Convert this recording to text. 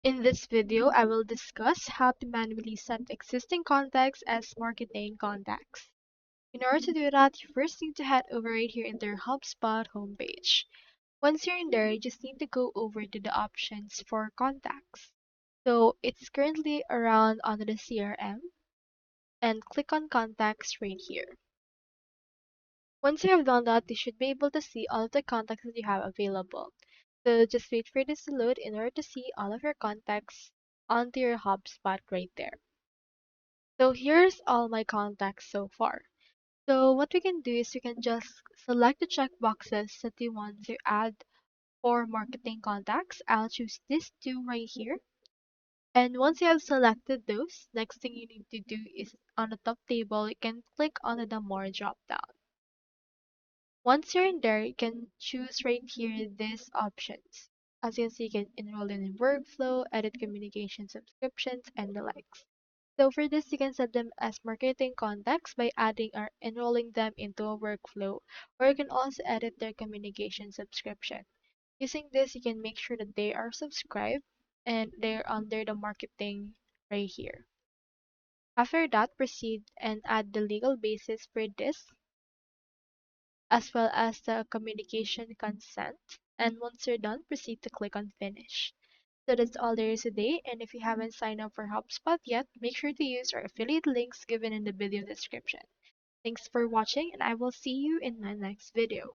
In this video, I will discuss how to manually set existing contacts as marketing contacts. In order to do that, you first need to head over right here into your HubSpot homepage. Once you're in there, you just need to go over to the options for contacts. So it's currently around under the CRM and click on contacts right here. Once you have done that, you should be able to see all of the contacts that you have available. So just wait for this to load in order to see all of your contacts onto your HubSpot right there. So here's all my contacts so far. So what we can do is we can just select the checkboxes that we want to add for marketing contacts. I'll choose these two right here. And once you have selected those, next thing you need to do is on the top table, you can click on the more drop down. Once you're in there, you can choose right here these options. As you can see, you can enroll in a workflow, edit communication subscriptions, and the likes. So for this, you can set them as marketing contacts by adding or enrolling them into a workflow, or you can also edit their communication subscription. Using this, you can make sure that they are subscribed and they're under the marketing right here. After that, proceed and add the legal basis for this as well as the communication consent. And once you're done, proceed to click on finish. So that's all there is today. And if you haven't signed up for HubSpot yet, make sure to use our affiliate links given in the video description. Thanks for watching, and I will see you in my next video.